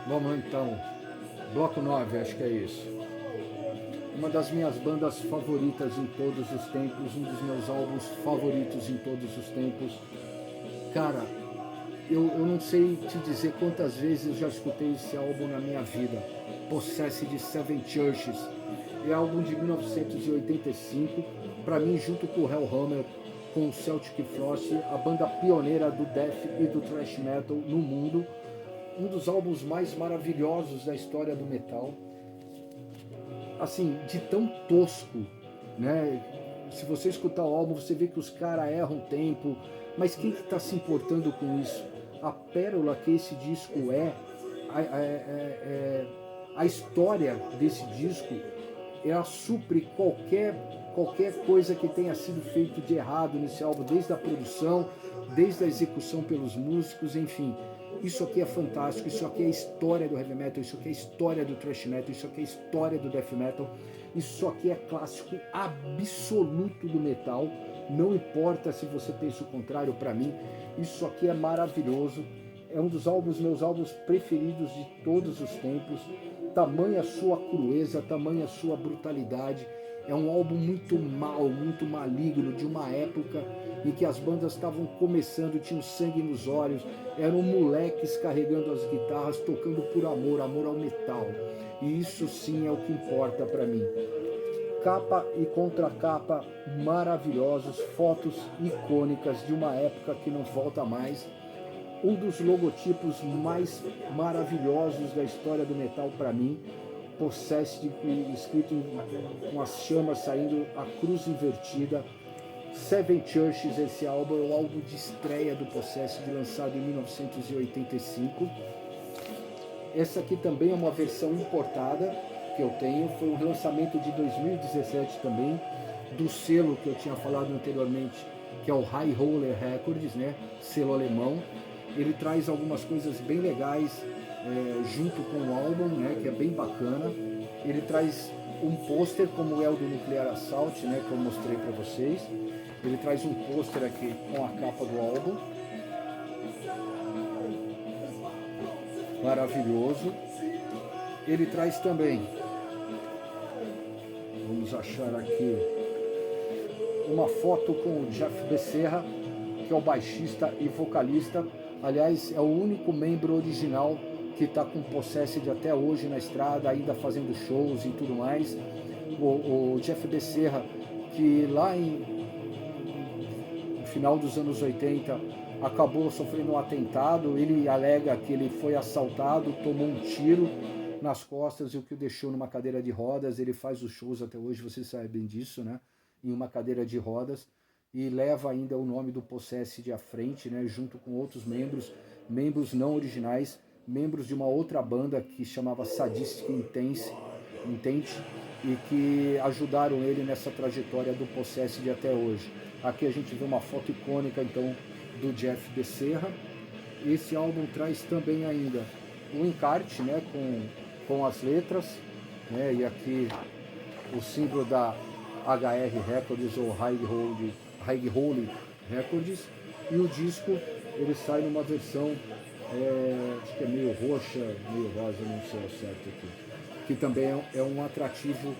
Vamos lá, então, bloco 9, acho que é isso. Uma das minhas bandas favoritas em todos os tempos, um dos meus álbuns favoritos em todos os tempos. Cara, eu não sei te dizer quantas vezes eu já escutei esse álbum na minha vida. Possessed Seven Churches. É álbum de 1985, para mim, junto com o Hellhammer, com o Celtic Frost, a banda pioneira do death e do thrash metal no mundo. Um dos álbuns mais maravilhosos da história do metal. Assim, de tão tosco, né? Se você escutar o álbum, você vê que os caras erram tempo, mas quem que tá se importando com isso? A pérola que esse disco a história desse disco, ela supre qualquer coisa que tenha sido feito de errado nesse álbum, desde a produção, desde a execução pelos músicos, enfim. Isso aqui é fantástico, isso aqui é a história do heavy metal, isso aqui é a história do thrash metal, isso aqui é a história do death metal, isso aqui é clássico absoluto do metal, não importa se você pensa o contrário, para mim, isso aqui é maravilhoso, é um dos meus álbuns preferidos de todos os tempos, tamanha sua crueza, tamanha sua brutalidade, é um álbum muito mau, muito maligno, de uma época em que as bandas estavam começando, tinham sangue nos olhos, eram moleques carregando as guitarras, tocando por amor, amor ao metal. E isso sim é o que importa para mim. Capa e contracapa maravilhosos, fotos icônicas de uma época que não volta mais. Um dos logotipos mais maravilhosos da história do metal para mim, Possessed, escrito com as chamas saindo, a cruz invertida. Seven Churches, esse álbum é o álbum de estreia do Possessed, lançado em 1985. Essa aqui também é uma versão importada que eu tenho, foi um lançamento de 2017 também, do selo que eu tinha falado anteriormente, que é o High Roller Records, né? Selo alemão. Ele traz algumas coisas bem legais junto com o álbum, né? Que é bem bacana. Ele traz um pôster como é o do Nuclear Assault, né? Que eu mostrei para vocês. Ele traz um pôster aqui com a capa do álbum. Maravilhoso. Ele traz também, vamos achar aqui, uma foto com o Jeff Becerra, que é o baixista e vocalista. Aliás, é o único membro original que está com Possessed até hoje na estrada, ainda fazendo shows e tudo mais. O Jeff Becerra, que lá no final dos anos 80 acabou sofrendo um atentado, ele alega que ele foi assaltado, tomou um tiro nas costas e o que o deixou numa cadeira de rodas. Ele faz os shows até hoje, vocês sabem disso, né? Em uma cadeira de rodas, e leva ainda o nome do Possessed à frente, né? Junto com outros membros não originais, membros de uma outra banda que chamava Sadistic Intent, e que ajudaram ele nessa trajetória do Possessed até hoje. Aqui a gente vê uma foto icônica então do Jeff Becerra. Esse álbum traz também ainda o encarte, né, com as letras, né, e aqui o símbolo da HR Records ou High Holy Records, e o disco ele sai numa versão acho que é meio roxa, meio rosa, não sei ao certo aqui, que também é um atrativo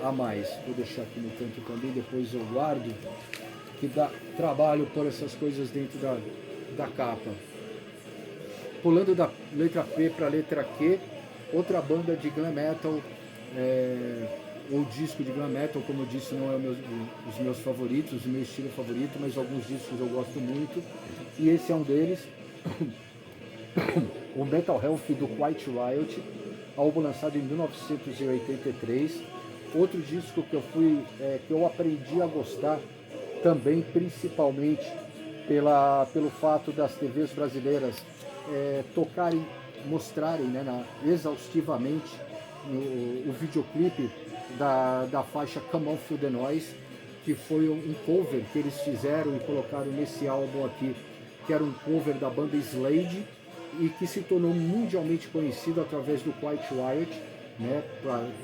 a mais. Vou deixar aqui no canto também, depois eu guardo, que dá trabalho por essas coisas dentro da capa. Pulando da letra P para a letra Q, outra banda de glam metal, ou disco de glam metal, como eu disse, não é os meus favoritos, o meu estilo favorito, mas alguns discos eu gosto muito, e esse é um deles. O Metal Health do Quiet Riot, álbum lançado em 1983, outro disco que que eu aprendi a gostar também, principalmente pelo fato das TVs brasileiras tocarem, mostrarem, né, exaustivamente o videoclipe da faixa Come On Feel The Noise, que foi um cover que eles fizeram e colocaram nesse álbum aqui, que era um cover da banda Slade, e que se tornou mundialmente conhecido através do Quiet Riot, né?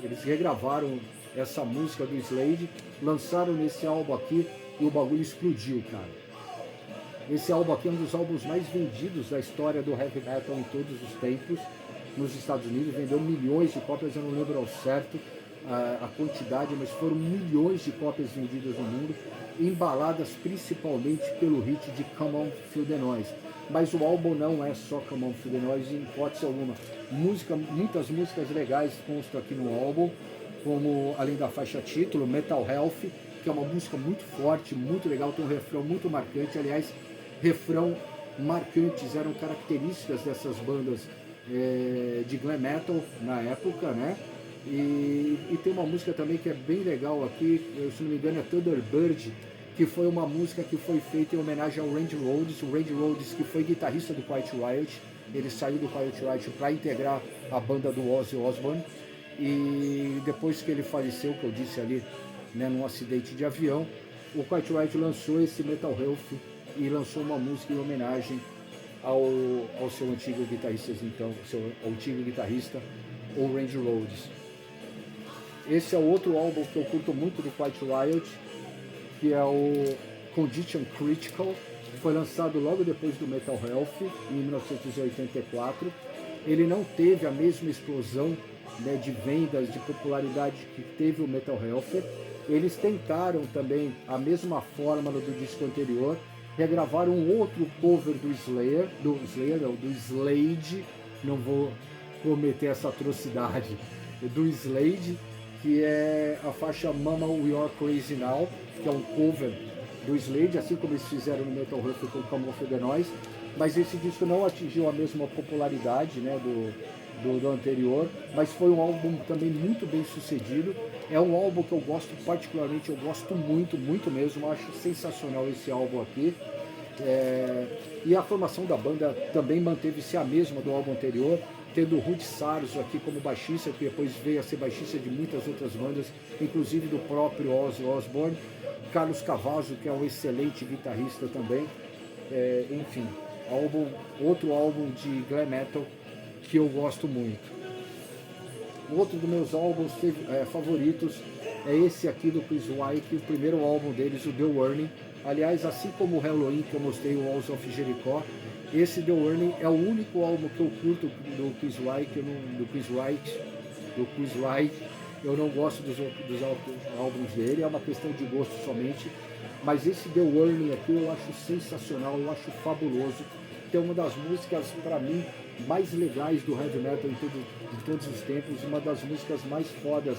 Eles regravaram essa música do Slade, lançaram nesse álbum aqui e o bagulho explodiu, cara. Esse álbum aqui é um dos álbuns mais vendidos da história do heavy metal em todos os tempos. nos Estados Unidos, vendeu milhões de cópias, eu não lembro ao certo a quantidade, mas foram milhões de cópias vendidas no mundo, embaladas principalmente pelo hit de Come On Feel the Noise. Mas o álbum não é só Come On Feel the Noise, em hipótese alguma. Muitas músicas legais constam aqui no álbum, como além da faixa título, Metal Health, que é uma música muito forte, muito legal, tem um refrão muito marcante. Aliás, refrão marcantes eram características dessas bandas de glam metal na época, né? E tem uma música também que é bem legal aqui, se não me engano é Thunderbird, que foi uma música que foi feita em homenagem ao Randy Rhoads. O Randy Rhoads, que foi guitarrista do Quiet Riot, ele saiu do Quiet Riot para integrar a banda do Ozzy Osbourne, e depois que ele faleceu, que eu disse ali, né, num acidente de avião, o Quiet Riot lançou esse Metal Health e lançou uma música em homenagem ao seu antigo guitarrista, então, seu antigo guitarrista, o Randy Rhoads. Esse é outro álbum que eu curto muito do Quiet Riot, que é o Condition Critical, que foi lançado logo depois do Metal Health, em 1984. Ele não teve a mesma explosão, né, de vendas, de popularidade que teve o Metal Health. Eles tentaram também a mesma fórmula do disco anterior, regravaram um outro cover do Slade, não vou cometer essa atrocidade, do Slade, que é a faixa Mama We Are Crazy Now, que é um cover do Slade, assim como eles fizeram no Metal Health com Come On Feel the Noise, mas esse disco não atingiu a mesma popularidade, né, do anterior, mas foi um álbum também muito bem sucedido. É um álbum que eu gosto particularmente, eu gosto muito, muito mesmo, acho sensacional esse álbum aqui. E a formação da banda também manteve-se a mesma do álbum anterior, tendo o Rudy Sarzo aqui como baixista, que depois veio a ser baixista de muitas outras bandas, inclusive do próprio Ozzy Osbourne, Carlos Cavazo, que é um excelente guitarrista também. Enfim, outro álbum de glam metal que eu gosto muito. Outro dos meus álbuns favoritos é esse aqui do Chris Wyke, o primeiro álbum deles, o The Warning. Aliás, assim como o Halloween que eu mostrei, o Walls of Jericho, esse The Warning é o único álbum que eu curto do Chris Wyke. Eu não gosto dos álbuns dele, é uma questão de gosto somente. Mas esse The Warning aqui eu acho sensacional, eu acho fabuloso. Tem uma das músicas, para mim, mais legais do heavy metal em todos os tempos, uma das músicas mais fodas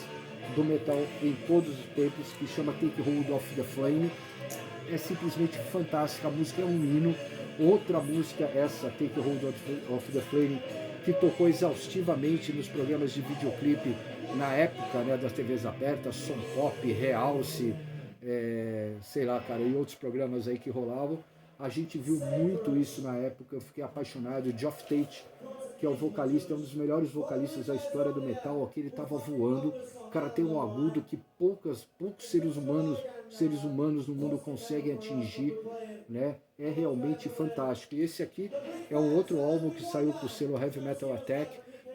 do metal em todos os tempos, que chama Take Hold of the Flame. É simplesmente fantástica, a música é um hino. Outra música, essa, Take Hold of the Flame, que tocou exaustivamente nos programas de videoclipe na época, né, das TVs abertas, Som Pop, Realce, sei lá, cara, e outros programas aí que rolavam. A gente viu muito isso na época, eu fiquei apaixonado. O Geoff Tate, que é o vocalista, é um dos melhores vocalistas da história do metal, aqui ele estava voando. O cara tem um agudo que poucos seres humanos no mundo conseguem atingir, né? É realmente fantástico. E esse aqui é um outro álbum que saiu pro selo Heavy Metal Attack,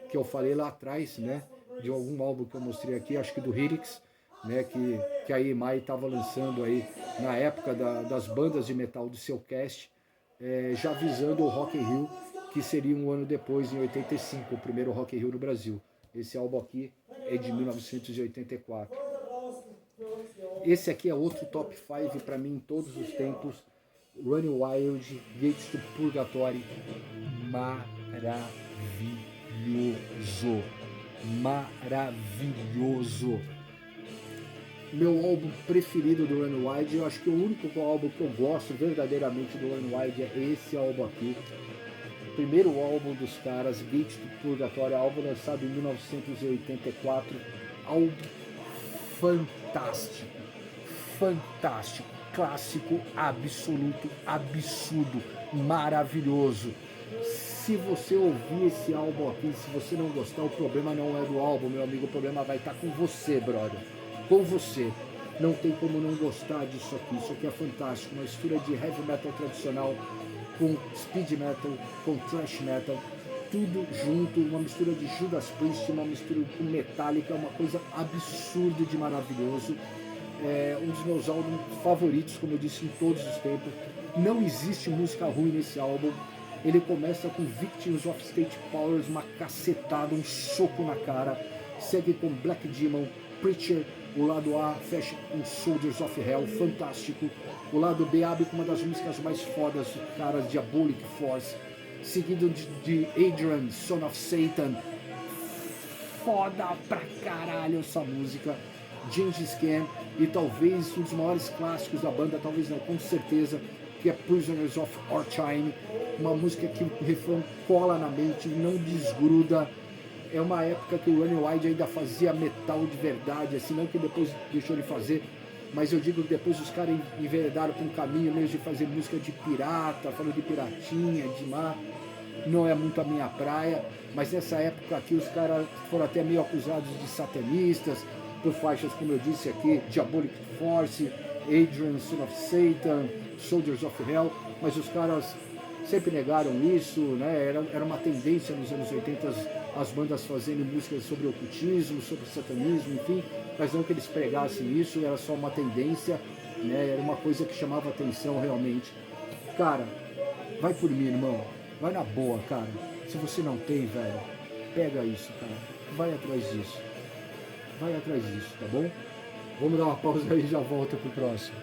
que eu falei lá atrás, né? De algum álbum que eu mostrei aqui, acho que do Hyrix, né, que a EMI estava lançando aí na época das bandas de metal do seu cast, já visando o Rock in Rio, que seria um ano depois, em 85, o primeiro Rock in Rio no Brasil. Esse álbum aqui é de 1984. Esse aqui é outro top 5 para mim em todos os tempos. Running Wild, Gates to Purgatory, maravilhoso. Meu álbum preferido do Running Wild, eu acho que o único álbum que eu gosto verdadeiramente do Running Wild é esse álbum aqui. Primeiro álbum dos caras, Gates to Purgatory, álbum lançado em 1984, álbum fantástico, clássico, absoluto, absurdo, maravilhoso. Se você ouvir esse álbum aqui, se você não gostar, o problema não é do álbum, meu amigo, o problema vai estar com você, brother, com você. Não tem como não gostar disso aqui, isso aqui é fantástico, uma mistura de heavy metal tradicional com speed metal, com thrash metal, tudo junto, uma mistura de Judas Priest, uma mistura com Metallica, uma coisa absurda de maravilhoso. É um dos meus álbuns favoritos, como eu disse, em todos os tempos. Não existe música ruim nesse álbum. Ele começa com Victims of State Powers, uma cacetada, um soco na cara. Segue com Black Demon, Preacher, o lado A fecha com Soldiers of Hell, fantástico. O lado B abre com uma das músicas mais fodas do cara, Diabolic Force. Seguido de Adrian, Son of Satan. Foda pra caralho essa música. Gengis Khan e talvez um dos maiores clássicos da banda, talvez não, com certeza, que é Prisoners of Our Time. Uma música que o refrão cola na mente, não desgruda. É uma época que o Ronnie Wide ainda fazia metal de verdade, assim, não que depois deixou de fazer, mas eu digo que depois os caras enveredaram para um caminho mesmo de fazer música de pirata, falando de piratinha, de mar. Não é muito a minha praia, mas nessa época aqui os caras foram até meio acusados de satanistas, por faixas, como eu disse aqui, Diabolic Force, Adrian, Son of Satan, Soldiers of Hell, mas os caras sempre negaram isso, né? Era uma tendência nos anos 80 as bandas fazendo músicas sobre ocultismo, sobre satanismo, enfim, mas não que eles pregassem isso, era só uma tendência, né? Era uma coisa que chamava atenção realmente. Cara, vai por mim, irmão, vai na boa, cara. Se você não tem, velho, pega isso, cara, vai atrás disso. Vai atrás disso, tá bom? Vamos dar uma pausa aí e já volto pro próximo.